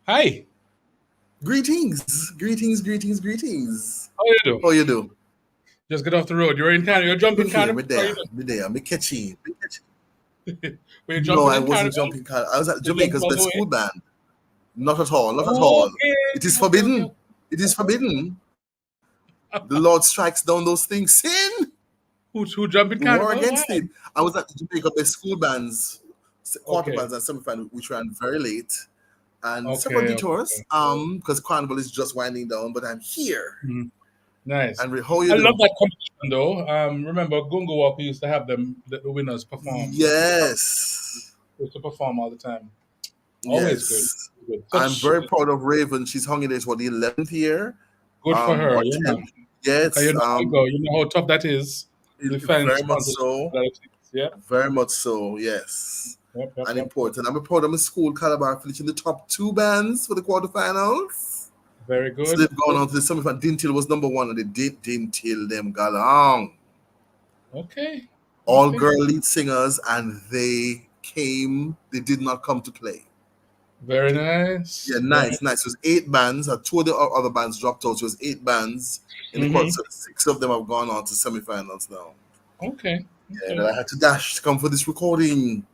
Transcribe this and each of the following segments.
Hi. Greetings. How you do? How you do? Just get off the road. You're in Canada. You're jumping Look here, Canada. me What are you there, me there, me catching. doing? Were you No, jumping I in wasn't Canada? jumping. I was at You jumping Jamaica's all the best way? school band. Not at all, not at all. Okay. It is Okay. forbidden. It is forbidden. The Lord strikes down those things. Sin. Who jumping We war carnival? Why? against it. I was at the Jamaica best school bands, quarter Okay. bands and semi-final, which ran very late. And several Okay. detours, because Carnival is just winding down, but I'm here. Mhm. Nice. And how you I love do? that competition though. Remember Gungo Walk, we used to have the winners perform. Yes. We used to perform all the time. Always good. Yes. Good. I'm Such very proud of Raven. She's hung in there for the 11th year, good for her. or Yeah, 10th. man. Because Yes, you know how it go. You know how tough that is. The fans very much sponsorship. so. Yeah. Very much so, yes. And Yep. important. I'm proud of my school, Calabar, finishing the top two bands for the quarterfinals. Very So good. they've gone on to the semifinal. Dintil was number one, and they did Dintil them galong. Okay. All Okay. girl lead singers, and they did not come to play. Very nice. Yeah, Very. nice. It was eight bands. Two of the other bands dropped out. So it was eight bands in the quarter. Mm-hmm. So six of them have gone on to semifinals now. Okay. Yeah, Okay. and I had to dash to come for this recording.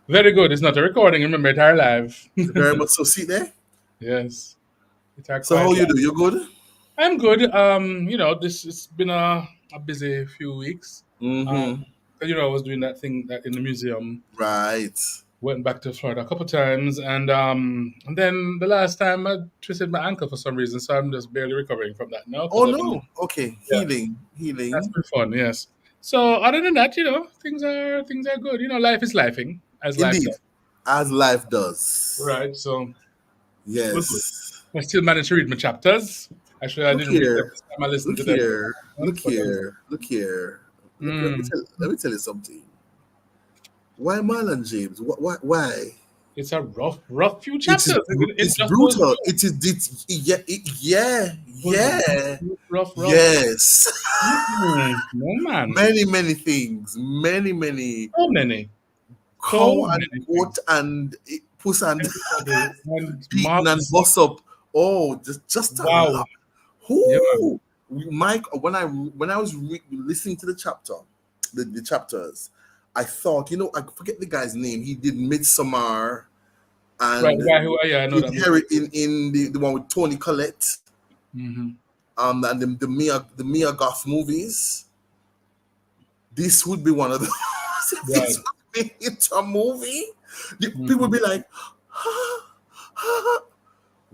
Very good. It's not a recording. Remember, it's our live. Very much so. See there. Yes. It's our So how quiet you live. do? You good? I'm good. This it's been a busy few weeks. Um, Mm-hmm. I was doing that thing that in the museum. Right. Went back to Florida a couple times, and then the last time I twisted my ankle for some reason, so I'm just barely recovering from that now Oh because I've been no. Okay. yeah, that's Healing. been fun. Yes. So other than that, things are good. Life is lifing as life Indeed. does. As life does. Right. So we're good. Yes. I still managed to read my chapters. Actually, I Look didn't read them here. this time. I listened Look to them. here. Look But here. Look here. mm, Let me tell you something. Why Marlon James? Why? it's a rough few It is chapters. It it's just goes brutal. through. Goes Yeah. rough. Yes. No man. Many things. Many So many. So cow and many goat things. and puss and Everybody and beaten and mobs. boss up. Oh, just a Wow. lot. Yeah, man. Who Mike, when I was listening to the the chapters, I thought, I forget the guy's name. He did Midsummer Right, and the guy who I know did that movie. Harry in the one with Tony Collette, Hmm. and the Mia Goth movies. This would be one of those. If this Right. would be into a movie, people would Hmm. be like,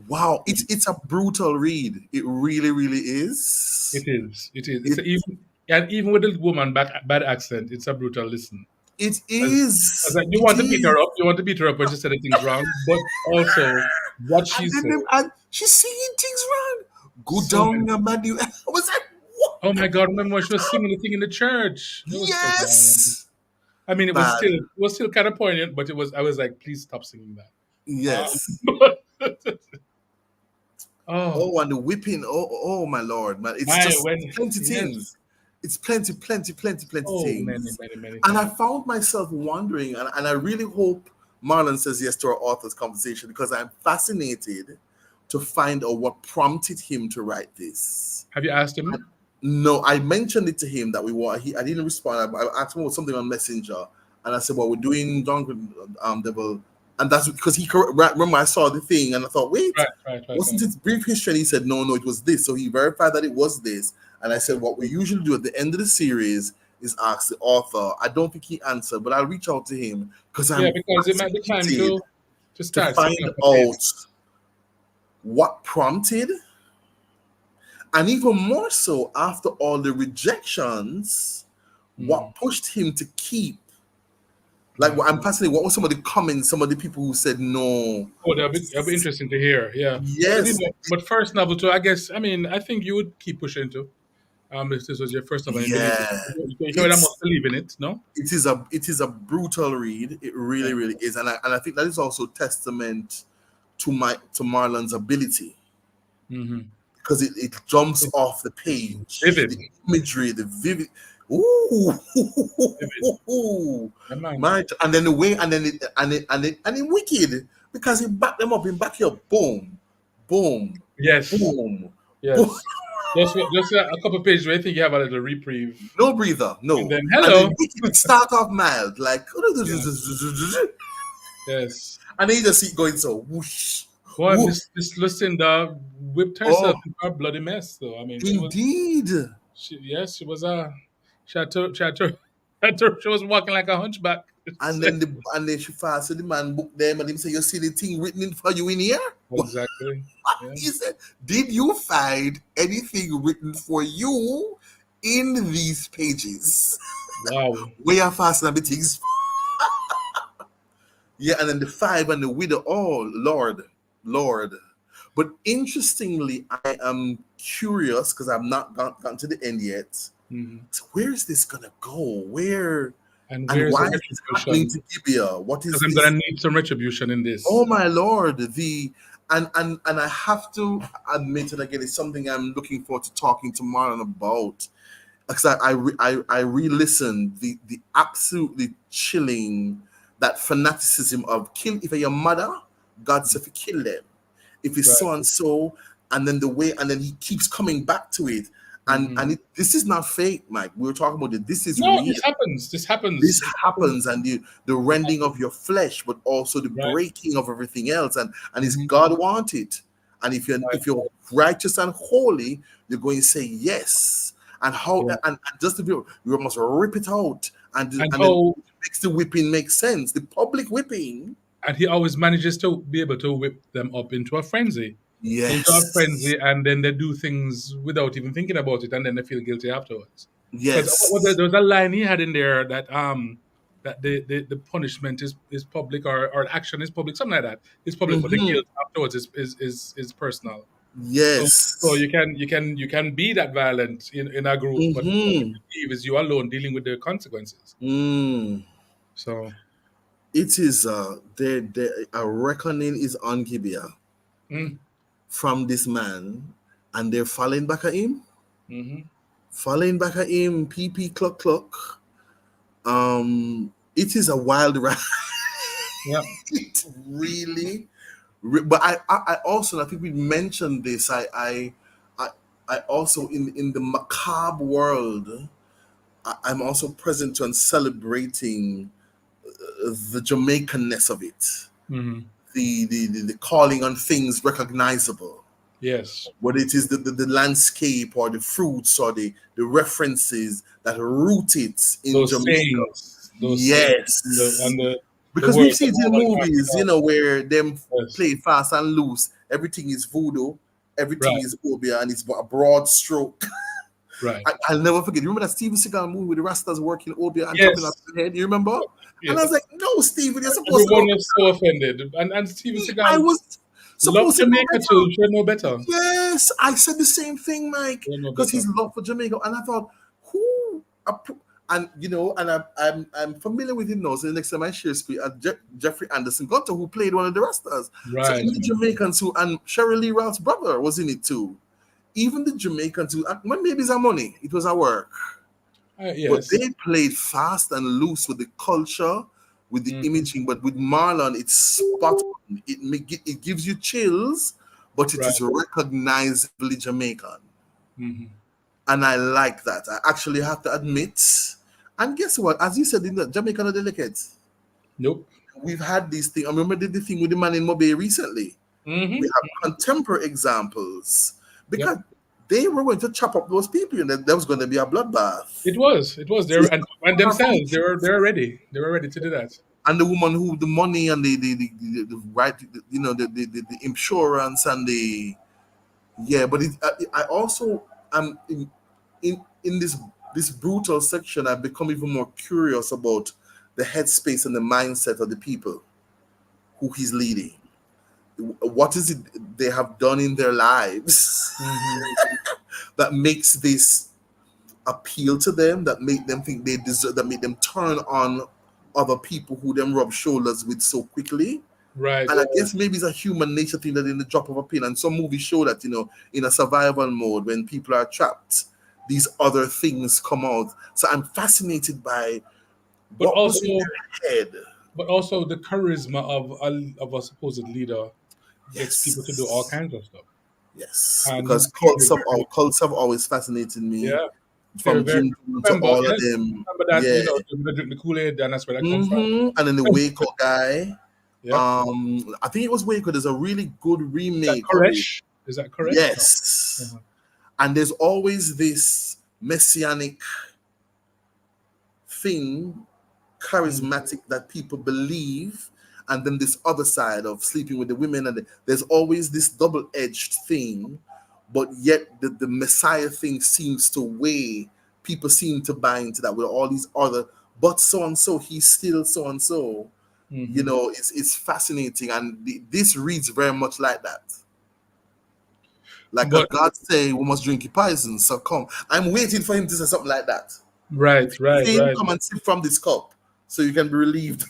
wow, it's a brutal read. It really is. It is. It is. It Even with the woman bad accent, it's a brutal listen. it As is. like you It want to beat her is. up, you want to beat her up when she said the things wrong, but also what she And then said. and she's singing things wrong. Go So down, many. Amadu. I was like, what? Oh my God! Remember when she was singing the thing in the church? It was so bad. Yes. I mean, Bad. it was still kind of poignant, but it was. I was like, please stop singing that. Yes. Oh Oh, and the whipping. Oh, my lord, man. It's my just when plenty yes. things. It's plenty Oh, many things. many many And I things. found myself wondering, and I really hope Marlon says yes to our author's conversation because I'm fascinated to find out what prompted him to write this. Have you asked him? No, I mentioned it to him that we were. I didn't respond. I asked him about something on Messenger, and I said, "Well, we're doing Drunken Devil," and that's because remember I saw the thing, and I thought, "Wait, wasn't Right. it brief history?" And he said, "No, it was this." So he verified that it was this, and I said, Okay. "What we usually do at the end of the series is ask the author." I don't think he answered, but I'll reach out to him because Yeah, I'm because it might be time fascinated to to start setting find up a out pace. what prompted, and even more so after all the rejections, Mm, what pushed him to keep. Like, right. I'm fascinated. What was some of the comments? Some of the people who said no. Oh, that'll be interesting to hear. Yeah, Yes, but first novel too. I guess. I mean, I think you would keep pushing too. If this was your first novel and you believe it, yeah. you would almost It's believe in it. No. it is a brutal read. It Yeah. really is, and I think that is also testament to Marlon's ability Mm-hmm. because it jumps It's, off the it's page. The vivid. imagery, the vivid. Ooh, Vivid. Yeah, man. my! And then the way, and then it wicked because he backed them up. He back you up. Boom, boom, Yes, boom, boom. yes. Just a couple pages where I think you have a little reprieve, No breather, and no. then And hello. then it start off mild, like, Yeah, yes. and then you just see it going so whoosh, Boy, whoosh. Miss Lucinda whipped herself Oh, into a bloody mess, though. I mean, indeed. yes, she was a, she was walking like a hunchback. And then she fast, so the man book them and him say, you see the thing written in for you in here? Exactly. Yeah. He said, did you find anything written for you in these pages? Wow. Where you fast and the things. Yeah, and then the five and the widow, oh Lord, Lord. But interestingly, I am curious because I've not gotten to the end yet. Hmm. So where is this gonna go? Where And and where's the why is this happening retribution? to Gibeah? What Because is I'm this? gonna need some retribution in Oh this. my Lord, the and I have to admit, and again, it's something I'm looking forward to talking to Marlon about, because I re-listened the absolutely chilling, that fanaticism of kill if you're your mother, God said to kill them, if it's Right. so and so, and then the way, and then he keeps coming back to it, Hmm. this is not fake, Mike. We were talking about it. This is No, real. this happens. This This happens. It happens. happens, and the rending of your flesh, but also the Right. breaking of everything else, and it's Hmm. God wanted. And Right. if you're righteous and holy, you're going to say yes. And how Yeah. and just to be, you must rip it out, And and then how it makes the whipping make sense. The public whipping, and he always manages to be able to whip them up into a yes, frenzy, and then they do things without even thinking about it, and then they feel guilty afterwards. Because yes, there was a line he had in there that that the punishment is public, or action is public, something like that. It's public, but the hmm, guilt afterwards is personal. So yes, you can be that violent in a group, but what you hmm, believe is you alone dealing with the consequences. mm. So. It is a reckoning is on Gibeah Mm, from this man, and they're falling back at him, mm-hmm. PP cluck cluck. It is a wild ride. Yeah. It really, but I also, I think we mentioned this. I, I also in the macabre world, I'm also present to and celebrating the Jamaicanness of it, Mm-hmm. the calling on things recognizable, Yes. whether it is the landscape or the fruits or the references that root it in Those Jamaica. sayings, and Yes, the because we've words seen that it no in one can movies, pronounce. where them Yes. play fast and loose. Everything is voodoo, everything Right. is obia, and it's a broad stroke. Right. I'll never forget. You remember that Steven Seagal movie with the Rastas working obia and chopping up Yes. the head? You remember? And I was Yes. like, no, Steven, you're supposed to Everyone know. was so offended, and Steven I Seagal was loved supposed to know Jamaica too. better. He should know better. Yes, I said the same thing, Mike, Should know because better. his love for Jamaica, and I thought, who, and and I'm familiar with him now. So the next time I share screen, Jeffrey Anderson Gunter, who played one of the Rastas. So Right. even the Jamaicans who, and Cheryl Lee Ralph's brother was in it too. Even the Jamaicans who, well, maybe it's our money, it was our work, but Yes. they played fast and loose with the culture, with the Hmm. imaging. But with Marlon, it's spot on. It gives you chills, but it Right. is recognizably Jamaican, Hmm. and I like that. I actually have to admit. And guess what? As you said, in the Jamaican are delicate. Nope. We've had these things. I remember the thing with the man in Mobe recently. We Hmm. have contemporary examples because Yep. they were going to chop up those people, and there was going to be a bloodbath. It was. It was there, and themselves. They were ready. They were ready to do that. And the woman who the money and the right, the insurance and the, yeah. But I also am in this brutal section. I've become even more curious about the headspace and the mindset of the people who he's leading. What is it they have done in their lives Hmm. that makes this appeal to them, that make them think they deserve, that make them turn on other people who them rub shoulders with so quickly? Right. And I guess maybe it's a human nature thing that in the drop of a pin, and some movies show that, in a survival mode, when people are trapped, these other things come out. So I'm fascinated by But what was in also, their head. but also the charisma of a supposed leader gets people to do all Yes. kinds of stuff. Yes. And Because he's very, very, cults have always fascinated me. yeah, very, From very. Jim Jones to Remember, all of yes, them. remember that, Yeah. they drink the Kool Aid, and that's where that come from. And then the Waco guy. Yep. I think it was Waco. There's a really good Is that remake of it. Koresh? Is that Koresh? No. Yes. Uh-huh. And there's always this messianic thing, Mm. charismatic, that people believe, and then this other side of sleeping with the women, and there's always this double-edged thing, but yet the Messiah thing seems to weigh. People seem to buy into that with all these other, but so and so, he's still so and so. Mm-hmm. It's fascinating, and this reads very much like that. Like a But God saying, "We must drink your poison." So come, I'm waiting for him to say something like that. right, right, Say, right. come and sip from this cup, so you can be relieved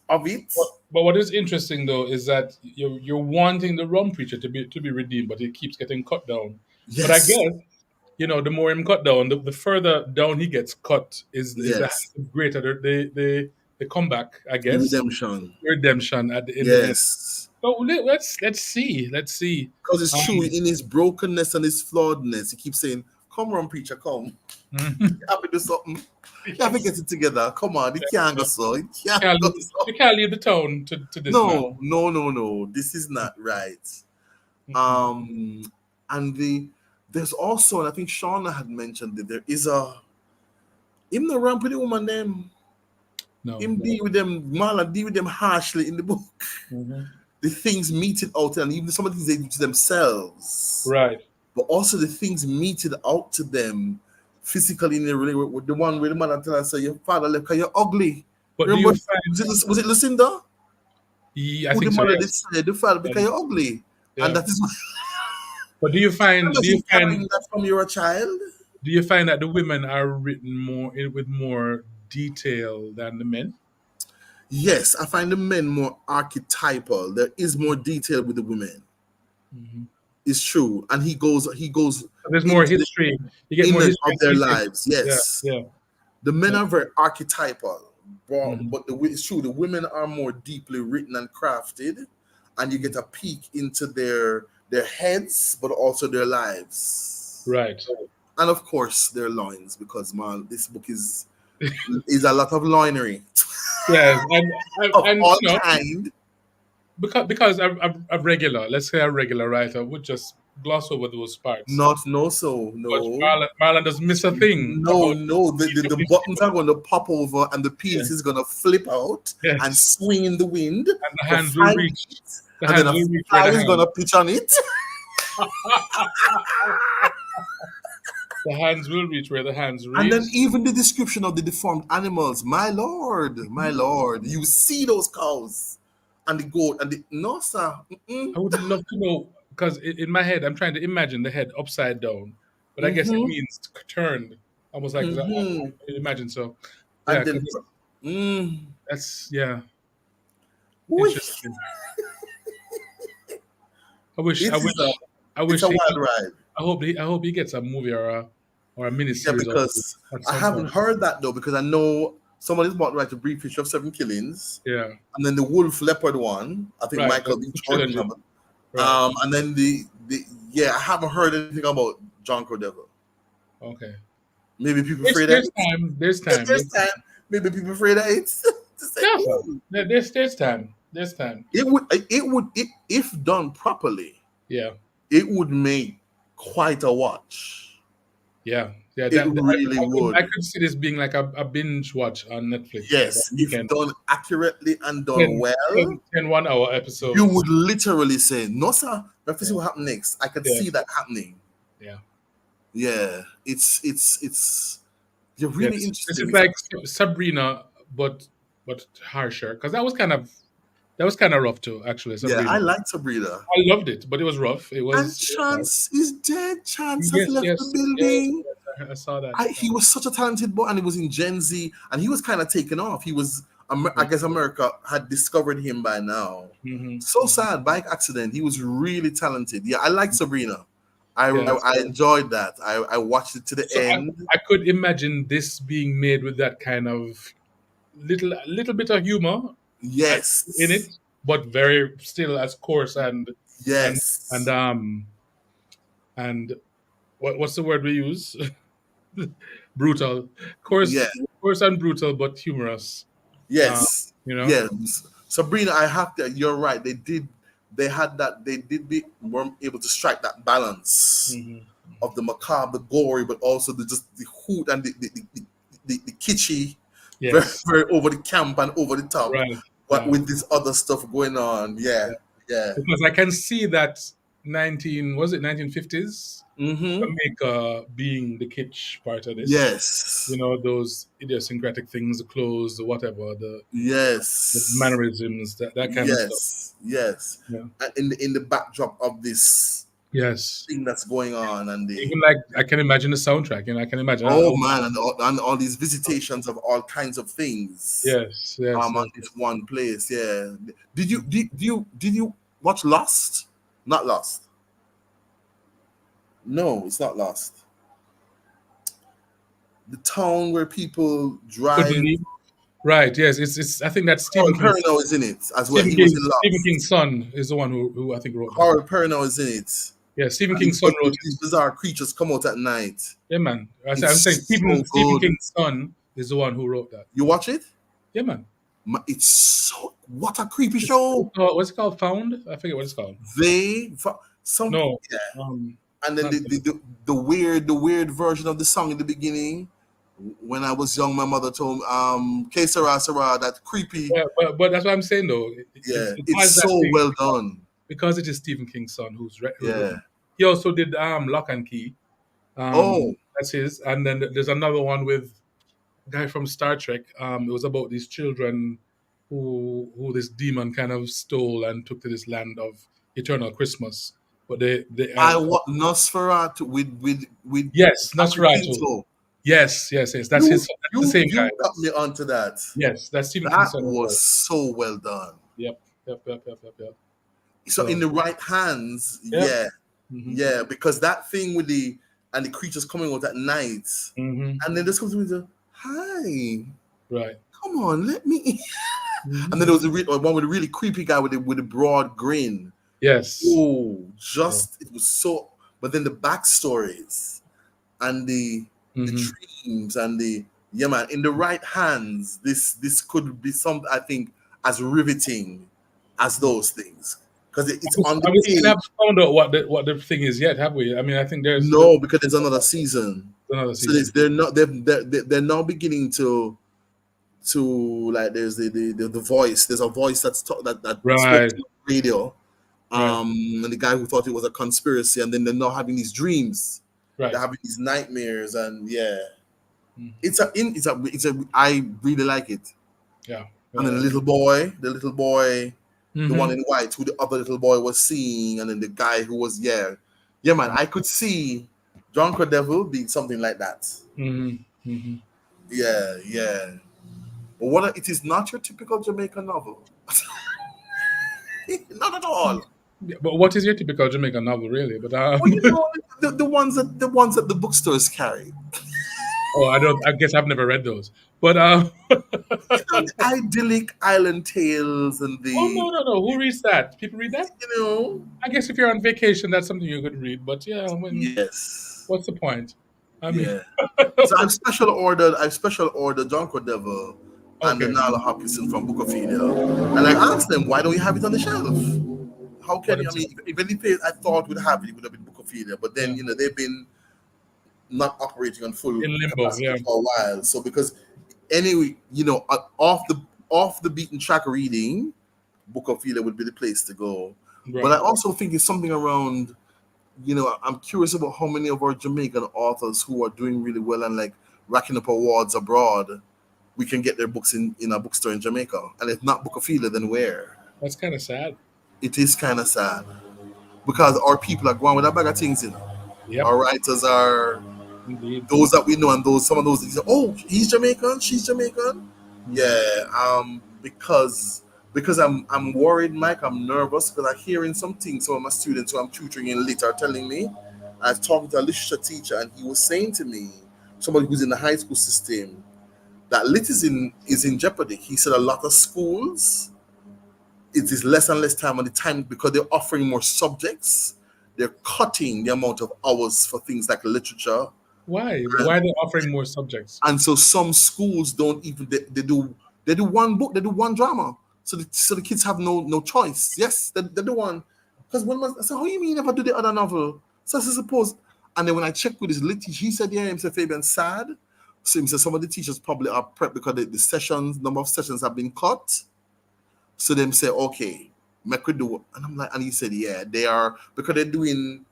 of it. But what is interesting though is that you're wanting the rum preacher to be redeemed, but it keeps getting cut down. But I Yes, guess the more him cut down, the further down he gets cut is yes, the greater the comeback. I the guess redemption. redemption at in the end. Yes, So let's see. because it's true. Um, In his brokenness and his flawedness, he keeps saying, "Come on, preacher, come. You have to do something. You have to get yes, it together. Come on, it can't go so. It can't go you so." can't leave the town to this man. No, no, no, no. This is not right. Mm-mm. Um, and there's also, and I think Shauna had mentioned that there is a him the ramp with the woman them. No. Him deal with them, Marlon deal with them harshly in the book. Hmm. The things meted out, and even some of the things they do to themselves, Right. but also the things meted out to them physically in the relationship with the one where the man tell us, "Say your father left because you're ugly." But do Remember, you find? was it Lucinda? I Who the think so. mother did Yes. say the father because Um, you're ugly, and yeah. that is why But do you find? Do you imagine find? carrying that from your child. Do you find that the women are written with more detail than the men? Yes, I find the men more archetypal. There is more detail with the women. Hmm. It's true, and he goes There's more into the history. You get more inner history of and their detail. lives. Yeah. Yes, Yeah. the men Yeah. are very archetypal, Hmm. but it's true. The women are more deeply written and crafted, and you get a peek into their heads, but also their lives, Right. and of course their loins, because man, this book is a lot of loinery Yes. of And all kind. because a regular, let's say a regular writer would just gloss over those parts. Not no so But no. Marlon doesn't miss a thing No, about no, the buttons are going to pop over and the yeah. penis is going to flip out and Yes. swing in the wind And the to hands will find reach. it, The and then hands a will reach where fly the is going hands. to pitch on it. The hands will reach where the hands And then reach. even the description of the deformed animals, my lord, you see those cows and the goat and the no sir. Mm-mm, I would love to know because in my head I'm trying to imagine the head upside down, but I guess it mm-hmm, means turned, almost like that. mm-hmm. I imagine so. Yeah, And then because mm, that's yeah whoosh, interesting. I wish it I is a wish I it's wish a he. wild ride. I hope he gets a movie or a Yeah, miniseries of it because at I some haven't point. heard that though, because I know someone is about to write a brief history of seven killings, Yeah, and then the wolf leopard one. I think right. Michael B. The Jordan trilogy. have it. Right. And then the yeah, I haven't heard anything about John Cordova. Okay. Maybe people There's afraid of there's it. time. There's If time. there's time, maybe people afraid of it. To say, Yeah, fam. ooh, There's time. There's time. if done properly, Yeah. it would make quite a watch. Yeah. Yeah. It That really I would. could see this being like a binge watch on Netflix that Yes, if weekend. done accurately and done 10, well, 10, 10 1 hour you episodes. would literally say, "No, sir. Let's see Yeah. what happens next." I could Yeah. see that happening. Yeah. Yeah, it's you're Yeah. really This interesting. is like Sabrina, but harsher because that was kind of rough too. Actually, Yeah, Sabrina. I like Sabrina. I loved it, but it was rough. And It was hard. Chance is dead. Chance has Yes, left the yes, yes, building. yes. I saw that. He was such a talented boy, and he was in Gen Z, and he was kind of taken off. He was, I Yeah. guess, America had discovered him by now. Hmm. So sad, bike accident. He was really talented. Yeah, I like Sabrina. I, Yeah. I I enjoyed that. I watched it to the So end. I could imagine this being made with that kind of little bit of humor, in Yes. it, but very still as coarse and and Yes. um and what's the word we use? Brutal, Yeah. coarse and brutal, but humorous. Uh, Yes. you know. Yes. Sabrina, I have to. You're right. They did. They had that. They did be were able to strike that balance Hmm. of the macabre, the gory, but also the just the hoot and the kitschy, very Yes. very over the camp and over the top, Right. but Yeah. with this other stuff going on. Yeah. Yeah. Yeah. Because I can see that 1950s Mm-hmm. Jamaica being the kitsch part of this. Yes. Those idiosyncratic things, the clothes, the whatever, the Yes. mannerisms, that kind of stuff. Yes. Yes. Yeah. And in the backdrop of this Yes. thing that's going on and the Even like I can imagine the soundtrack. I can imagine. oh man and all these visitations of all kinds of things Yes. Yes. on Yes. this one place. Yeah. Did you watch Lost? Not Lost. No, it's not Lost. The town where people Could drive. be right. Yes. It's. I think that's Stephen Harold King. Perrineau is in it as well. Stephen He was King. in Stephen Lost. King's son is the one who I think wrote that. Harold Perrineau is in it. Yeah. Stephen And King's son wrote these it. bizarre creatures come out at night. Yeah, man. I'm saying It's so Stephen good. King's son is the one who wrote that. You watch it? Yeah, man. It's so what a creepy It's show. called, what's it called? Found? I forget what it's called. They some No. yeah, Um. and then Not. the weird version of the song in the beginning. When I was young, my mother told me, "Que sera sera," that creepy. Yeah, but that's what I'm saying though. Yeah, It has it's that so thing well done. because it is Stephen King's son who's Yeah. written. He also did Lock and Key. Oh, That's his. And then there's another one with a guy from Star Trek. It was about these children who this demon kind of stole and took to this land of eternal Christmas. But they I want Nosferatu with yes, Zachary Nosferatu. Quinto. Yes. That's You his. That's the you same guy. you got me onto that. Yes, that's Stephen King's That son as was well. so well done. Yep. So in So the right hands, yep. yeah, Hmm. yeah, because that thing with the creatures coming out at night, Hmm. and then this comes with the hi, Right. come on, let me. Hmm. And then there was one with a really creepy guy with a broad grin. Yes. Oh, Yeah. just it was so. But then the backstories and the Hmm. dreams and the yeah man in the right hands. This could be something I think as riveting as those things because it's on the And we still haven't page. found out what the thing is yet, have we? I mean, I think there's No, because there's another season. another So season. they're not they're now beginning to like there's the voice. There's a voice that spoke Right. to the radio. Right. And the guy who thought it was a conspiracy, and then they're now having these dreams. They're Right. having these nightmares, and yeah, Mhm. it's a. I really like it. Yeah. And then Yeah. the little boy, the one Hmm. in white, who the other little boy was seeing, and then the guy who was yeah, man. I could see Drunker Devil being something like that. Hmm. Hmm. Yeah, yeah. But what it is not your typical Jamaican novel. Not at all. But what is your typical Jamaican novel, really? But Well, the ones that the bookstores carry. oh, I don't. I guess I've never read those. But The idyllic island tales and oh the no. Who reads that? People read that? you know I guess if you're on vacation, that's something you could read. But yeah, yes. what's the point? I mean, Yeah. So I've special ordered Jonko Devil and the okay. Nala Hopkinson from Bookophilia. And I asked them, why don't you have it on the shelf? How But can you? I mean, if any place I thought would have it, it would have been Bookophilia. But yeah, then, they've been not operating on full in limbo. capacity Yeah. for a while. So because anyway, off the beaten track reading, Bookophilia would be the place to go. But I Right. also think it's something around, I'm curious about how many of our Jamaican authors who are doing really well and like racking up awards abroad, we can get their books in a bookstore in Jamaica. And if not Bookophilia, then where? That's kind of sad. It is kind of sad because our people are going with a bag of things, Yep. Our writers are Indeed. those that we know, and some of those that say, oh, he's Jamaican, she's Jamaican. Mhm. Yeah, because I'm worried, Mike. I'm nervous because I'm hearing some things some of my students who I'm tutoring in lit are telling me. I was talking to a literature teacher, and he was saying to me, somebody who's in the high school system, that lit is in jeopardy. He said a lot of schools it is less and less time on the time because they're offering more subjects. They're cutting the amount of hours for things like literature. Why? Why are they offering more subjects? And so some schools don't even they do one book, they do one drama. So the kids have no choice. Yes, they do one. Because I said, how you mean you never do the other novel? So I suppose, and then when I checked with his lit teacher, he said, yeah, himself Fabian sad. So he said some of the teachers probably are prepped because the sessions, number of sessions have been cut. So them say, okay, make we do, and I'm like, and he said, yeah, they are because they're doing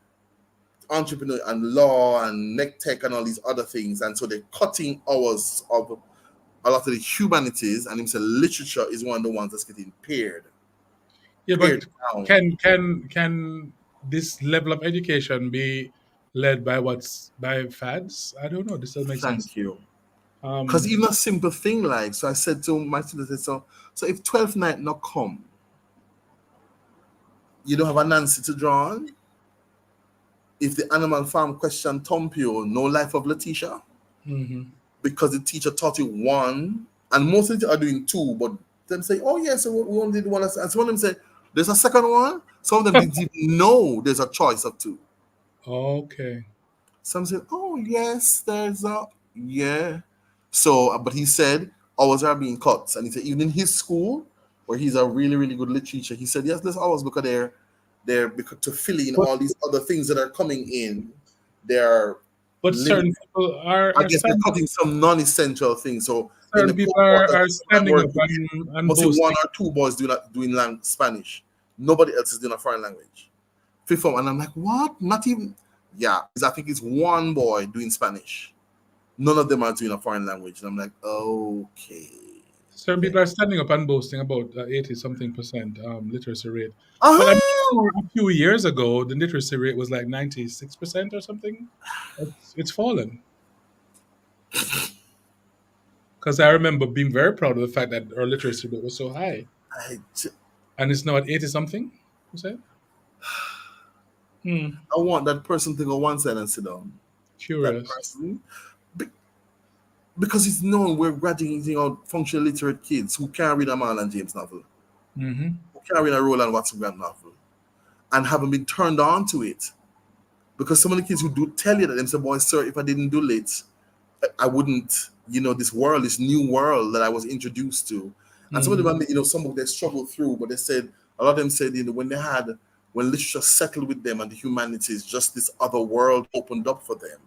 entrepreneur and law and neck tech and all these other things, and so they're cutting hours of a lot of the humanities, and he said literature is one of the ones that's getting Yeah, pared but down. can this level of education be led by what's by fads? I don't know. This doesn't make sense. Thank you. Because Um, even a simple thing like, so I said to my students, I said, so if 12th night not come, you don't have a Nancy to draw on. If the animal farm question Tompio, no life of Letitia, mhm. because the teacher taught you one, and most of them are doing two, but them say, oh yes, yeah, so we only did one, and some of them say, there's a second one. Some of them didn't even know there's a choice of two. Okay. Some said, oh yes, there's a yeah. So, but he said hours are being cut, and he said even in his school, where he's a really really good literature, he said yes, there's hours because they're because to fill in But all these other things that are coming in, they're limit. certain people I are guess they're standing. cutting some non-essential things. So in the Certain people cohort that are I'm standing up working with, and must be one boasting. or two boys doing Spanish. Nobody else is doing a foreign language. Fifth form, and I'm like, what? Not even. Yeah, I think it's one boy doing Spanish. None of them are doing a foreign language, and I'm like, okay, Certain yeah. people are standing up and boasting about 80 something percent literacy rate. But I'm Ah, sure a few years ago, the literacy rate was like 96% or something. It's fallen. Because I remember being very proud of the fact that our literacy rate was so high. I, And it's now at 80 something, you said? Hmm. I want that person to go one side and sit down. That Curious. person, Be- because it's known we're graduating out functional literate kids who can't read a Marlon James novel, Hmm. who can't read a Roland Watson Grant novel, and haven't been turned on to it. Because some of the kids who do tell you that, they say, boy, sir, if I didn't do it, I wouldn't, this world, this new world that I was introduced to. And some of Hmm. them, some of they struggled through, but they said, a lot of them said, when literature settled with them and the humanities, just this other world opened up for them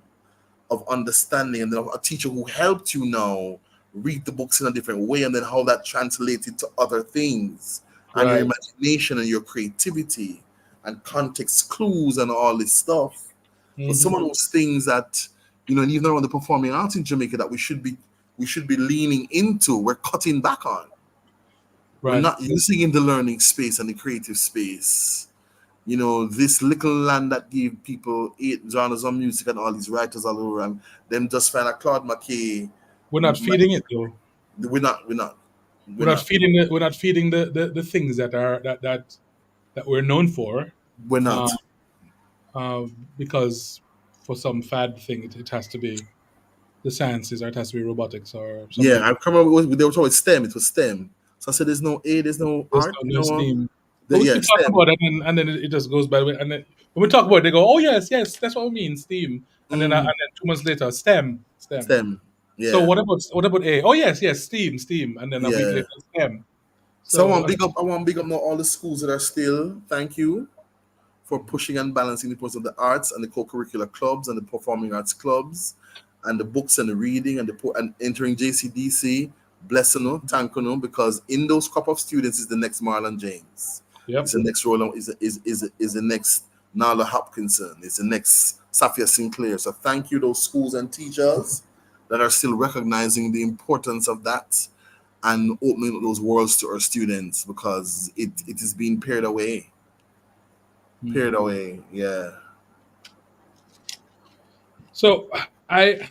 of understanding, and then a teacher who helped you now read the books in a different way, and then how that translated to other things and your Right. imagination and your creativity and context clues and all this stuff. But some Hmm. of those things that and even around the performing arts in Jamaica that we should be leaning into, we're cutting back on. We're Right. not using in the learning space and the creative space. This little land that gave people 8 genres of music and all these writers all over, and them just find a Claude McKay. We're not feeding it though. We're not. We're not. We're We're not not. feeding we're not feeding the things that we're known for. We're Uh, not. because for some fad thing, it has to be the sciences or it has to be robotics or Yeah, something. I remember they were talking STEM. It was STEM. So I said, "There's no A. There's no There's art. no steam. But we Yeah, keep talking STEM. about it, and then it just goes by the way. And then when we talk about it, they go, "Oh yes, yes, that's what we mean, STEAM." And Mm, then 2 months later, STEM. STEM. So Yeah, what about A? Oh yes, yes, STEAM. And then a week yeah. later, STEM. So I So want big up. I want big up now all the schools that are still. Thank you for pushing and balancing the importance of the arts and the co-curricular clubs and the performing arts clubs and the books and the reading and entering JCDC. Bless you, thank you, because in those crop of students is the next Marlon James. It's yep. the next Roland. Is the next Nala Hopkinson. It's the next Safia Sinclair. So thank you, those schools and teachers that are still recognizing the importance of that and opening up those worlds to our students, because it is being pared away. Pared Mhm. away. Yeah. So I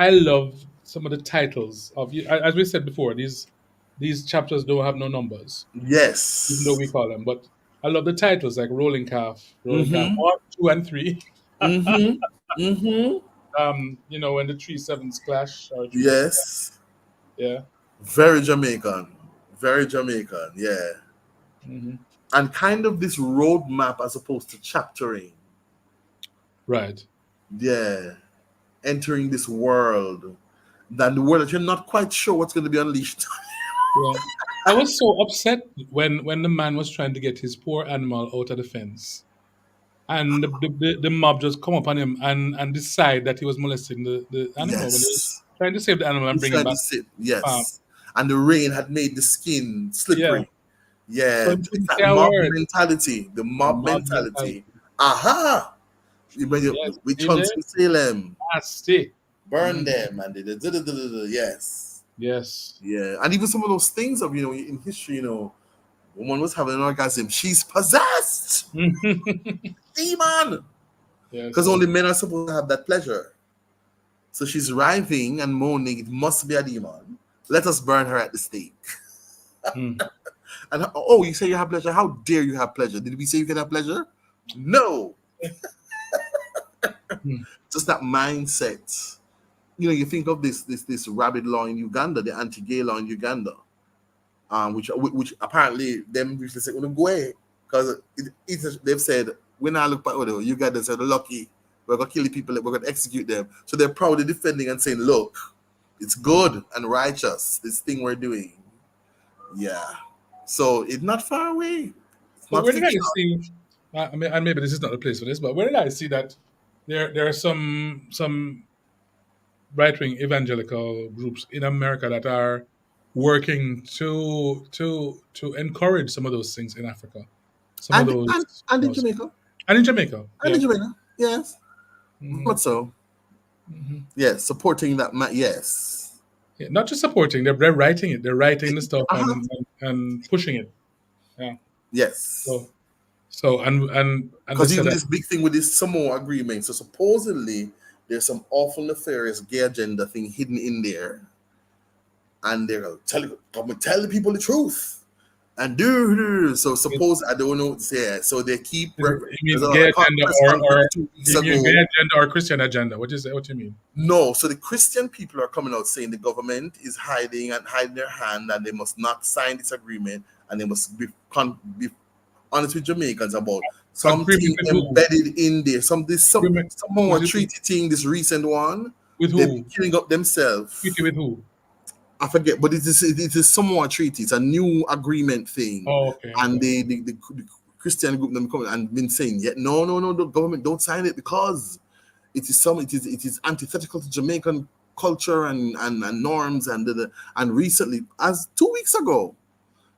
love some of the titles of as we said before. These chapters don't have no numbers, even though we Yes. call them. But I love the titles like Rolling Calf Mm-hmm. 1, 2, and 3. Mm-hmm. Mm-hmm. When the three sevens clash or three eights clash. Yes. Yeah. Very Jamaican. Very Jamaican. Yeah. Mhm. and kind of this roadmap as opposed to chaptering. Right. Yeah, entering this world, that the world that you're not quite sure what's going to be unleashed. Yeah. I was so upset when the man was trying to get his poor animal out of the fence, and the mob just come upon him and decide that he was molesting the animal when he was Yes, trying to save the animal and he's bring him trying to back sit. to the farm. Yes, and the rain had made the skin Yeah. slippery. So Yeah, he it's couldn't that say a mob word. mentality. The A mob mob mentality. mentality. Aha! Yes. Witch In hunts there, in Salem. nasty. Burn Mhm. them, and yes. Yes. Yeah, and even some of those things of in history, woman was having an orgasm, she's possessed, demon, Yes. because only Yes. men are supposed to have that pleasure. So she's writhing and moaning. It must be a demon. Let us burn her at the stake. Mm. And oh, you say you have pleasure? How dare you have pleasure? Did we say you can have pleasure? No, Mm. just that mindset. You think of this rabid law in Uganda, the anti-gay law in Uganda, which apparently them usually say, "Go away," because they've said when I look back, you guys said lucky, we're gonna kill the people, we're gonna execute them. So they're proudly defending and saying, "Look, it's good and righteous. This thing we're doing." Yeah. So it's not far away. It's So not where did I fiction. see? I mean, and maybe this is not the place for this, but where did I see that there are some right wing evangelical groups in America that are working to encourage some of those things in Africa, some of And those and, and in laws, Jamaica. and in Jamaica, And in yeah. Jamaica. Yes. Hmm. But so, Hmm. yes, supporting that yes. Yeah, not just supporting, they're writing it, they're writing the stuff Uh-huh. and pushing it, yeah. Yes. So and they Because said even that this big thing with this Samoa agreement, so supposedly there's some awful nefarious gay agenda thing hidden in there, and they're gonna tell the people the truth, and do so. Suppose I don't know what to say, so they keep. you There's mean a gay agenda press or conference 2 weeks you mean gay ago. agenda or Christian agenda? What is that? What you mean? No, so the Christian people are coming out saying the government is hiding their hand, and they must not sign this agreement, and they must be honest with Jamaicans about Agreement something with who? embedded in there. Agreement Someone with were who? treaty thing, this recent one. With They've been who? killing up Treaty themselves. with who? I forget, but it is somewhat treaty. It's a new agreement thing, Oh, okay, and okay. the Christian group them coming and been saying, yeah, no, the government don't sign it because it is antithetical to Jamaican culture and norms and recently, as 2 weeks ago,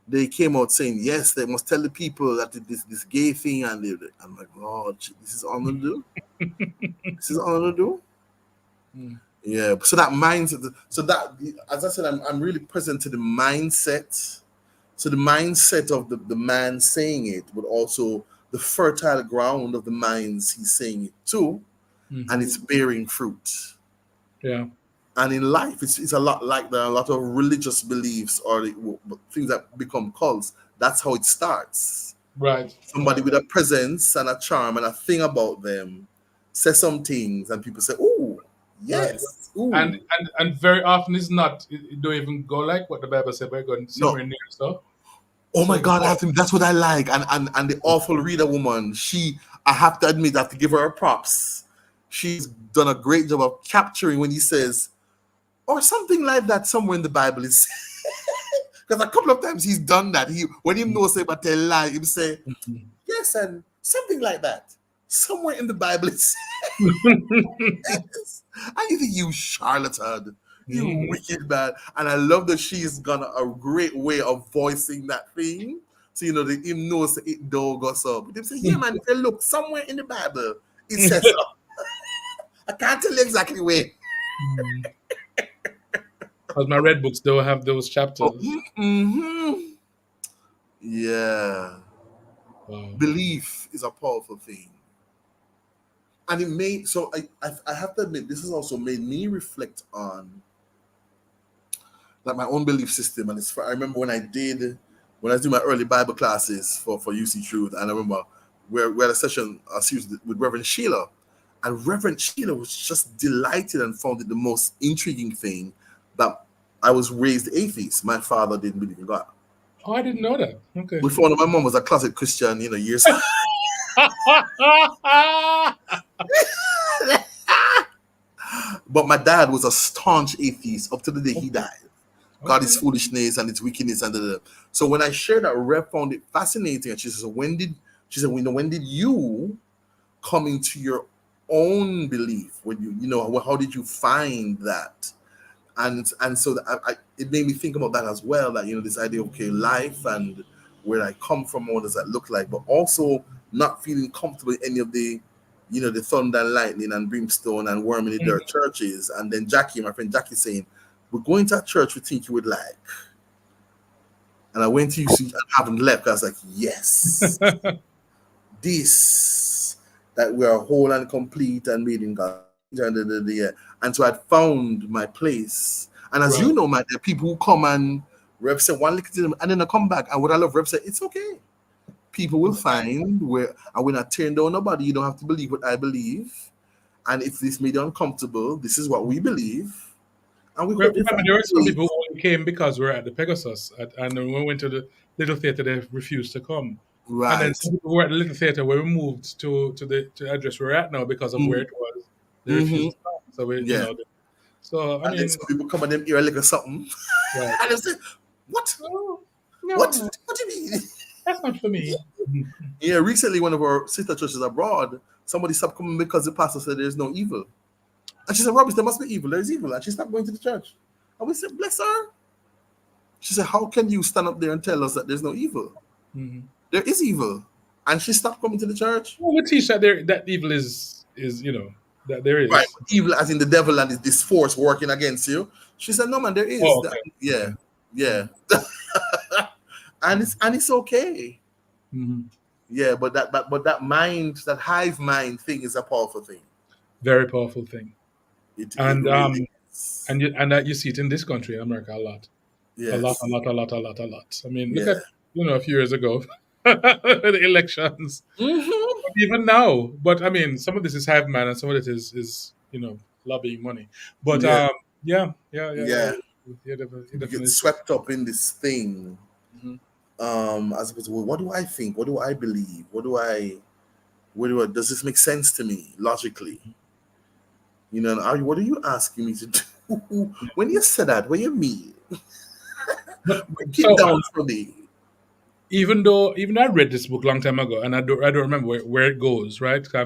they came out saying yes, they must tell the people that this gay thing, and I'm like, oh, this is all I'm gonna do. This is all I'm gonna do. Mm. Yeah. So that mindset. So that, as I said, I'm really present to the mindset. So the mindset of the man saying it, but also the fertile ground of the minds he's saying it to, and Hmm. it's bearing fruit. Yeah. And in life, it's a lot like that. A lot of religious beliefs or things that become cults. That's how it starts. Right. Somebody Right. with a presence and a charm and a thing about them say some things, and people say, "Oh, Right. yes, And ooh, and very often it's not. It don't even go like what the Bible said. We're going no, somewhere near stuff. oh my So God, I have to. That's what I like." And the awful reader woman, I have to admit, I have to give her props. She's done a great job of capturing when he says, or something like that, somewhere in the Bible is. Because a couple of times he's done that. When he knows about a lie, he say, Mhm. yes, and something like that. Somewhere in the Bible it says. And you think, you charlatan, you Mhm. wicked man. And I love that she's got a great way of voicing that thing. So the him knows it dog or so. But they say, yeah, man, if you look somewhere in the Bible, it says so. I can't tell you exactly where. Because my red books don't have those Oh, chapters. yeah. Wow. Belief is a powerful thing. And it made so I have to admit, this has also made me reflect on like my own belief system. And I remember when I was doing my early Bible classes for UC Truth, and I remember we had a session, a series with Reverend Sheila, and Reverend Sheila was just delighted and found it the most intriguing thing that I was raised atheist. My father didn't believe in God. Oh, I didn't know that. Okay. Before my mom was a closet Christian, years. But my dad was a staunch atheist up to the day he Okay. died. God is Okay. foolishness and its wickedness and da. So when I shared that, Rev found it fascinating, and she says, when did you come into your own belief? When how did you find that? And so it made me think about that as well. That this idea of life and where I come from, what does that look like? But also not feeling comfortable in any of the the thunder and lightning and brimstone and worm in the Mhm. dirt churches. And then my friend Jackie, saying, "We're going to a church we think you would like." And I went to UC and haven't left. I was like, yes, this that we are whole and complete and made in God. And so I'd found my place. And as you Right. know, man, there are people who come and Rev said one lick to them and then I come back. And what I love, Rev said, it's okay. People will find where I will not turn down nobody. You don't have to believe what I believe. And if this made you uncomfortable, this is what we believe. And we hope you Remember, find there were a some way. people who only came because we were at the Pegasus, and then when we went to the little theater, they refused to come. And then Right. some people who were at the little theater where we moved to the address we're at now because of where Mm-hmm. it was, they refused Mm-hmm. to come. So Yeah. so I And then mean, some people come and them ear like or something. right. And they say, what? No, What? no, What do you mean? that's not for me. Mhm. Yeah, recently one of our sister churches abroad, somebody stopped coming because the pastor said there's no evil. And she said, Robbie, there must be evil. There's evil. And she stopped going to the church. And we said, bless her. She said, how can you stand up there and tell us that there's no evil? Mhm. There is evil. And she stopped coming to the church. Well, we teach that that evil is that there Right. is. Evil as in the devil and this force working against you. She said, no, man, there is. Oh, That, okay, yeah. okay. Yeah. Mhm. And it's okay. Mhm. Yeah, but that mind, that hive mind thing is a powerful thing. Very powerful thing, It and really is. and that you see it in this country, in America, a lot. A lot, a Yes. lot, a lot, a lot, a lot. I mean, look Yeah. at a few years ago, the elections. Hmm. But even now, but I mean, some of this is hive man, and some of it is lobbying money. But Yeah. yeah, yeah, yeah, yeah, Yeah. yeah, definitely, People get definitely. swept up in this thing. Mhm. As opposed to, well, what do I think? What do I believe? Does this make sense to me logically? And what are you asking me to do? When you say that, what you mean? But Break it so down for me. even though I read this book long time ago, and I don't remember where it goes, right? 'Cause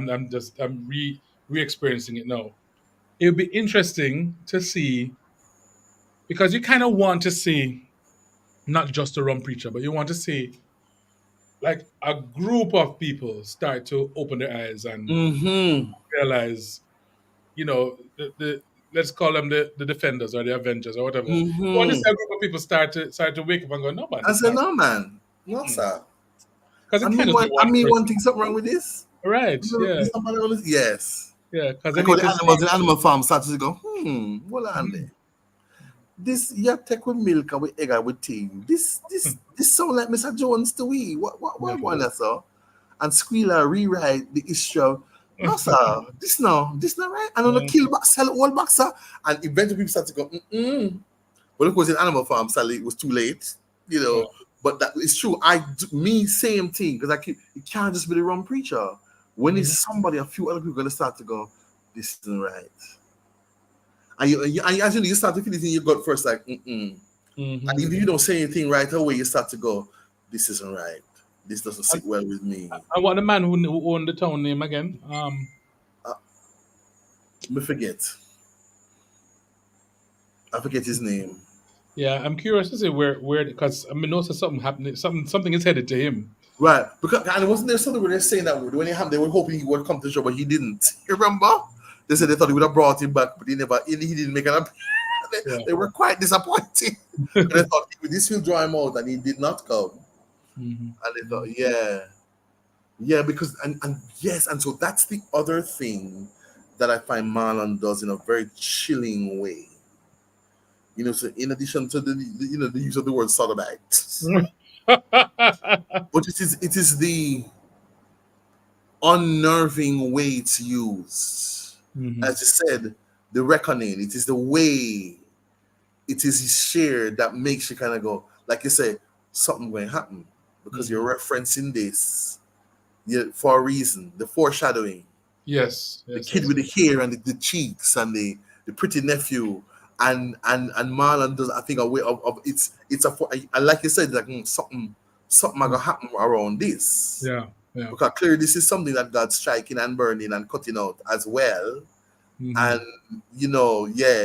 I'm re-experiencing it now. It would be interesting to see because you kind of want to see not just a rum preacher, but you want to see like a group of people start to open their eyes and Mm-hmm. realize, the let's call them the defenders or the avengers or whatever. You want to Mm-hmm. see a group of people start to wake up and go, no man, I this said, not no, man. No, sir. because I it can't mean, just be one one person, thing, something wrong with this. right? Yeah, This somebody on this? Yes. yeah, because I Because need the to see. animals in animal farm started to go, hold on there. Mhm. This you take with milk and with egg and with tea. This sound like Mr. Jones to we. What Yeah. one that sir? And Squealer rewrite the issue. No sir, this not right. And on the Yeah. kill back, sell all back, sir. And eventually people start to go, mm. But of course in animal farm, sadly it was too late, you Yeah. know. But that it's true. Same thing because it can't just be the wrong preacher. When it's Mhm. somebody, a few other people gonna start to go, this isn't right. And as you start to feel it in your gut first, like, mm. And Mhm. if you don't say anything right away, you start to go, this isn't right. This doesn't And, sit well with me. and what the man who owned the town name again? Uh, me forget. I forget his name. Yeah, I'm curious to see where because I mean, also something happening, something is headed to him. Right. Because and wasn't there something where they're saying that when it happened, they were hoping he would come to the show, but he didn't. You remember? They said they thought he would have brought him back, but he didn't make an appearance. Yeah. They were quite disappointed. Because they thought this will draw him out, and he did not come. Mhm. And they thought, yeah. Yeah, because and yes, and so that's the other thing that I find Marlon does in a very chilling way. So in addition to the use of the word sodomite, but it is the unnerving way it's used. Mhm. As you said, the reckoning. It is the way it is shared that makes you kind of go, like you say, something going to happen because Mhm. you're referencing this, for a reason. The foreshadowing, Yes, the yes, kid yes. with the hair and the cheeks and the pretty nephew, and Marlon does, I think, a way of it's a and like you said, like something are Mm. gonna happen around this, Yeah, yeah. because clearly this is something that God's striking and burning and cutting out as well. Hmm. And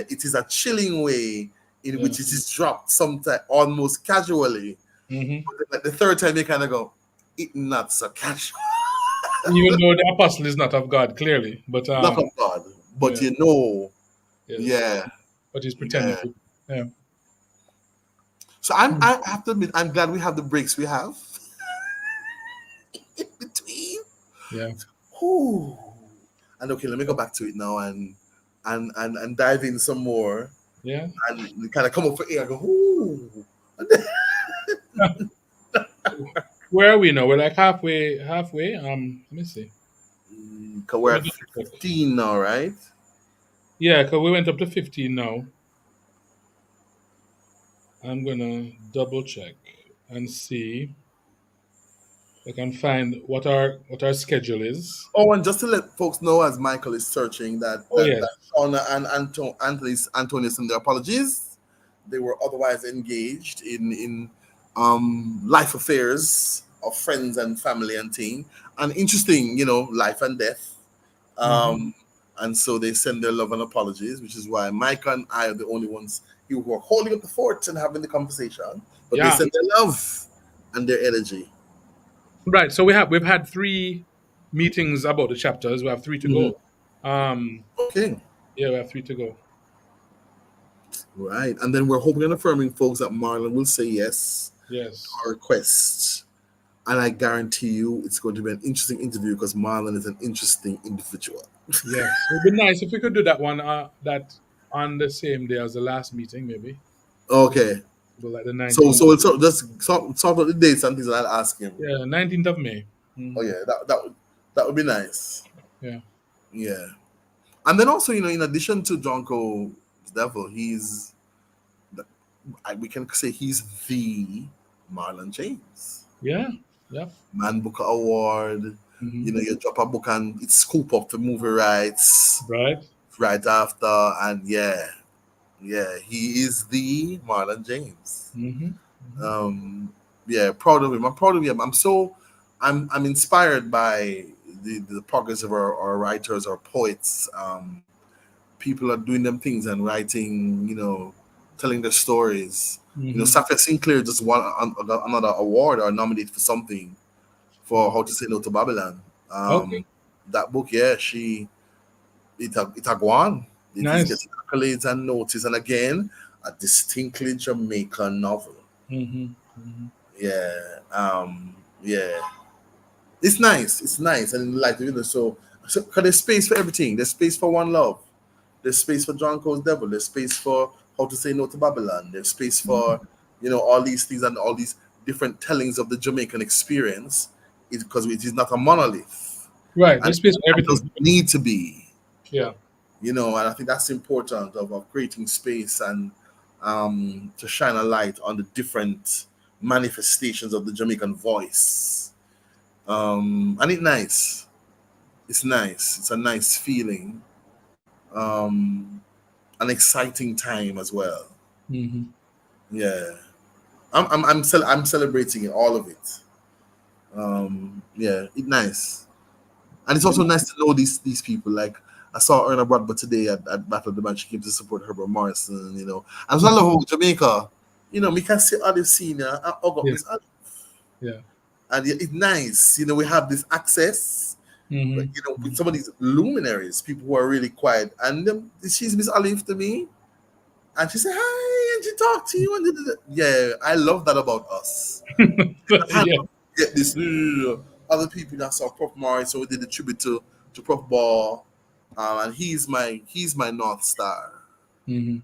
it is a chilling way in Yeah. which it is dropped sometimes almost casually. Hmm. But then, like the third time you kind of go, it not so casual. Even though the apostle is not of God, clearly, but Not of God, but yeah, yes, yeah, but he's pretending yeah. to. Yeah. So Mm. I have to admit, I'm glad we have the breaks we have in between. Yeah. Whew. And okay, let me go back to it now and dive in some more Yeah. and kind of come up for air. I go, ooh. Where are we now? We're like halfway. Halfway. Let me see. 'Cause Let we're me at double check. 15 now, right? Yeah, because we went up to 15 now. I'm gonna double check and see if I can find what our schedule is. Oh, and just to let folks know, as Michael is searching, that Oh that yes. Shauna and Anthony send their apologies. They were otherwise engaged in life affairs of friends and family and team, and interesting, life and death. Hmm. Um, and so they send their love and apologies, which is why Mike and I are the only ones who are holding up the fort and having the conversation. But they Yeah. send their love and their energy. Right. So we've had three meetings about the chapters. We have three to Mhm. go. Um. Okay. Yeah, we have three to go. Right. And then we're hoping and affirming, folks, that Marlon will say yes to Yes. our request. And I guarantee you it's going to be an interesting interview because Marlon is an interesting individual. Yes. It would be nice if we could do that one. That on the same day as the last meeting, maybe. Okay. But like the So 19th. so it's just sort out the dates and things, and I'll ask him. Yeah, 19th of May. Oh Hmm. yeah, that would be nice. Yeah. Yeah. And then also, in addition to Jonko Devil, we can say he's the Marlon James. Yeah. Yeah. Man Booker Award. Hmm. You drop a book and it's scoop up the movie rights Right. right after, and yeah, he is the Marlon James. Hmm. Hmm. Um, yeah, proud of him. I'm proud of him. I'm inspired by the progress of our writers, our poets. People are doing them things and writing, telling their stories. Hmm. Safia Sinclair just won another award or nominated for something for How to Say No to Babylon. Okay. That book, yeah, it a gone. It is Nice. getting accolades and notice, and again, a distinctly Jamaican novel. Hmm. Hmm. Yeah, yeah, it's nice. It's nice, and like so, cause there's space for everything. There's space for One Love. There's space for John Cole's Devil. There's space for How to Say No to Babylon. There's space for all these things and all these different tellings of the Jamaican experience. Because it is not a monolith, Right. and There's space for it everything. doesn't need to be. Yeah. And I think that's important of creating space and to shine a light on the different manifestations of the Jamaican voice. And it's nice. It's nice. It's a nice feeling. Um, an exciting time as well. Hmm. Yeah, I'm celebrating it, all of it. Yeah, it's nice. And it's also nice to know these people. Like I saw Erna Bradford today at Battle of the Man. She came to support Herbert Morrison. And so I love how Jamaica. We can see Olive Senior and Ogot Yeah. Miss Olive, Yeah. and it's nice. We have this access. But, Hmm. with some of these luminaries, people who are really quiet, and she's Miss Olive to me, and she said hi, and she talked to you, and yeah, I love that about us. I Yeah. don't get this other people that saw Prof Morris, so we did the tribute to Prof Ball, and he's my North Star, Hmm.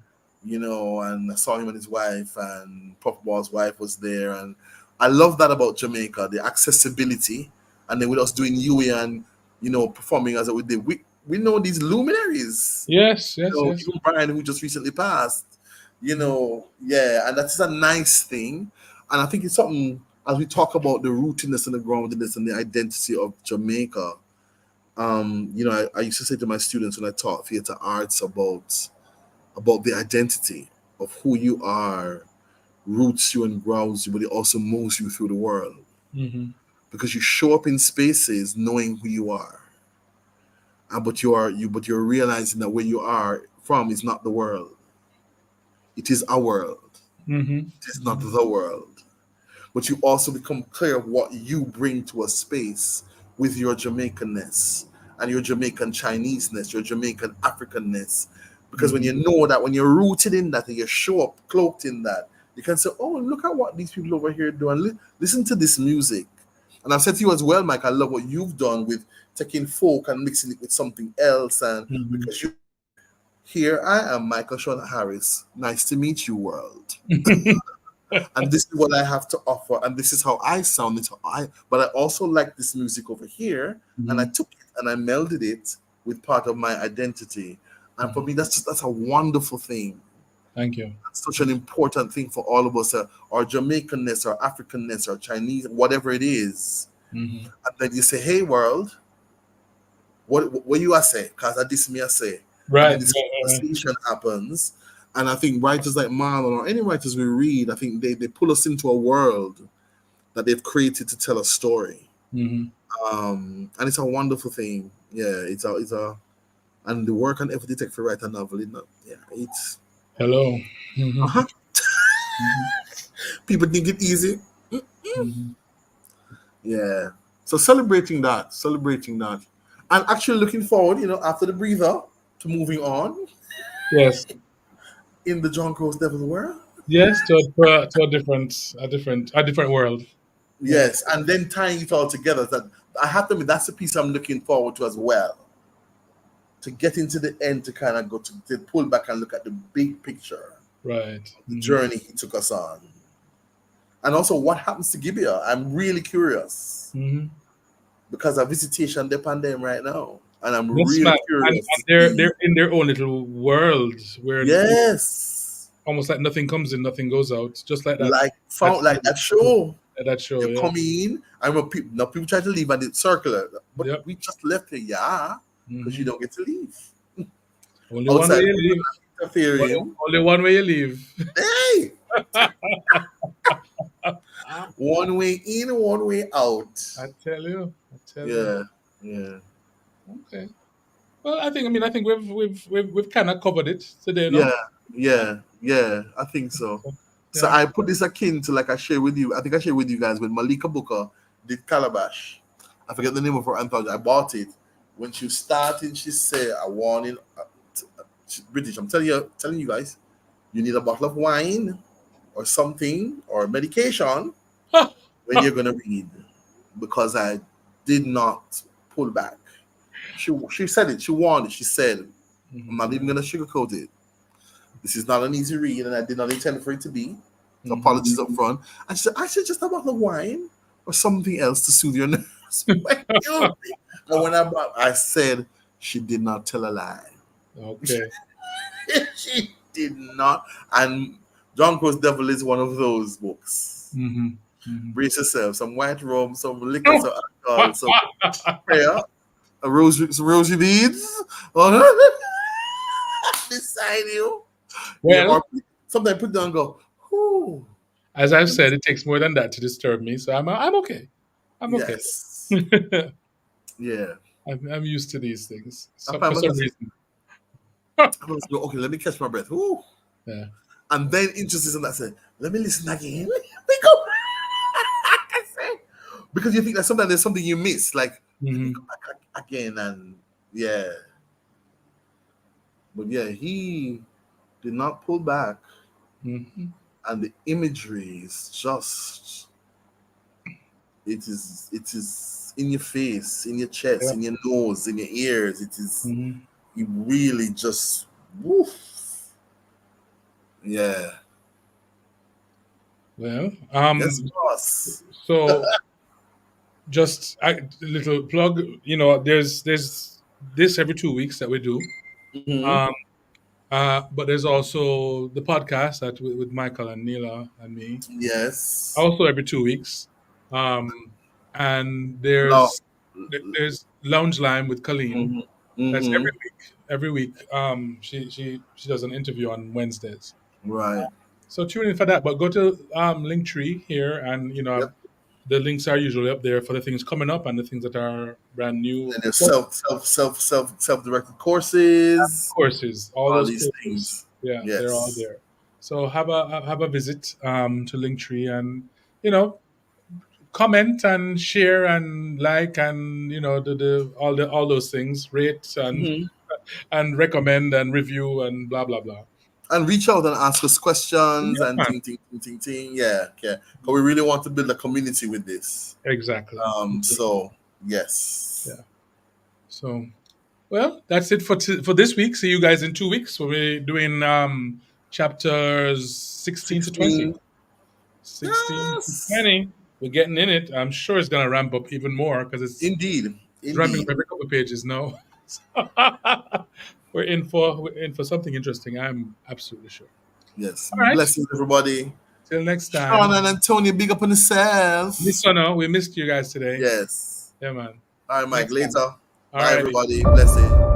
and I saw him and his wife, and Prof Ball's wife was there, and I love that about Jamaica, the accessibility, and then with us doing UE and performing as we did, we know these luminaries, Yes. Yes. Yes. even Brian who just recently passed, yeah, and that is a nice thing. And I think it's something as we talk about the rootiness and the groundedness and the identity of Jamaica. I used to say to my students when I taught theater arts about the identity of who you are, roots you and grounds you, but it also moves you through the world Mm-hmm. because you show up in spaces knowing who you are, but you're realizing that where you are from is not the world. It is our world. Mm-hmm. It is not the world. But you also become clear of what you bring to a space with your Jamaicanness and your Jamaican Chineseness, your Jamaican Africanness. Because when Mm-hmm. you know that, when you're rooted in that and you show up cloaked in that, you can say, oh, look at what these people over here do and listen to this music. And I've said to you as well, Mike, I love what you've done with taking folk and mixing it with something else. And Mm-hmm. because you here I am, Michael Sean Harris. Nice to meet you, world. And this is what I have to offer, and this is how I sound it. But I also like this music over here, and I Mm-hmm. took it and I melded it with part of my identity. And for Mm-hmm. me, that's a wonderful thing. Thank you. That's such an important thing for all of us, our Jamaicanness, our Africanness, our Chinese, whatever it is. Mm-hmm. And then you say, "Hey, world, what you I say?" Because I this me I say, and Right. then this Right. conversation happens. And I think writers like Marlon or any writers we read, I think they pull us into a world that they've created to tell a story. Mm-hmm. And it's a wonderful thing. Yeah, it's a and the work and effort it takes to write a novel, yeah, it's Hello. Mm-hmm. uh-huh. Mm-hmm. People think it easy. Mm-hmm. Yeah. So celebrating that. And actually looking forward, after the breather to moving on Yes. in the John Crow's Devil world. Yes. To a different world. Yeah. Yes, and then tying it all together. That I have to admit, that's the piece I'm looking forward to as well. To get into the end, to kind of go to pull back and look at the big picture, Right. the Mm-hmm. journey he took us on, and also what happens to Gibeah. I'm really curious Mm-hmm. because our visitation depend them right now, and I'm Yes, really man. And curious to they're see. in their own little world where Yes, almost like nothing comes in, nothing goes out, just like that. like That found like that show. that show. You Yeah. come in. I remember people. Now people try to leave and it's circular, but Yep. we just left here, yeah, because you Mm-hmm. don't get to leave Only one way outside. you People leave. Only, interfering. only one way you leave. Hey, one way in, one way out. I tell you. I tell you. Yeah, yeah, Okay. Well, I think we've kind of covered it today, no? yeah, yeah. I think so. So Yeah. I put this akin to like I share with you. I think I share with you guys when Malika Booker did Calabash. I forget the name of her anthology. I bought it when she was starting. She said, "I wanted she's British. I'm telling you guys, you need a bottle of wine or something or medication when you're gonna read because I did not pull back." She said it. She warned it. She said, "I'm Mhm. not even gonna sugarcoat it. This is not an easy read, and I did not intend for it to be. So Mhm. apologies up front." And she said, "I should just have a bottle of wine or something else to soothe your nerves." And when I said she did not tell a lie. Okay. She did not. And John Crow's Devil is one of those books. Mhm. Mhm. Brace yourself. Some white rum, some liquor, some alcohol, some prayer, some rosy beads beside you. Yeah, Well, or sometimes put down and go, whoo. as I've said, it takes more than that to disturb me, so I'm okay. I'm okay. Yes. Yeah. I'm used to these things I for find some myself saying, reason. I was go, okay, let me catch my breath. Whoo. Yeah. And then interested in that said, let me listen again. Let me go. Because you think that sometimes there's something you miss. Like, let me Mhm. go back again. And yeah. But yeah, he did not pull back. Mhm. And the imagery is just it is in your face, in your chest, Yeah. in your nose, in your ears. Mhm. It really just woof. Yeah. Well, Yes, boss. so just a little plug. There's this every 2 weeks that we do. Hmm. Um, But there's also the podcast that with Michael and Neela and me, Yes. also every 2 weeks. Um, and No. there's Lounge Lime with Colleen. Mm-hmm. That's Mm-hmm. every week. Every week, she does an interview on Wednesdays. Right. So tune in for that. But go to Linktree here, and Yep. the links are usually up there for the things coming up and the things that are brand And new. there's Plus self-directed courses, courses, all all those these courses. things. Yeah, they're all Yes. there. So have a visit to Linktree, and you know comment and share and like, and all those things, rate Hmm. and recommend and review and blah blah blah. And reach out and ask us questions Yeah, and man. ting ting ting ting ting. Yeah, yeah. Because we really want to build a community with this. Exactly. So yes. Yeah. So, well, that's it for this week. See you guys in 2 weeks. We're doing chapters 16 to 20. 16. 16 to Yes. 20. We're getting in it. I'm sure it's gonna ramp up even more because Indeed. it's ramping up Indeed. every couple of pages now. We're in for something interesting. I'm absolutely sure. Yes. All right. Blessings, everybody. Till next Sean time. and Antonio, big up on Miss yourself. Sono, we missed you guys today. Yes. Yeah, man. All right, Mike. Next time. Later. All Bye, righty. everybody. Blessings.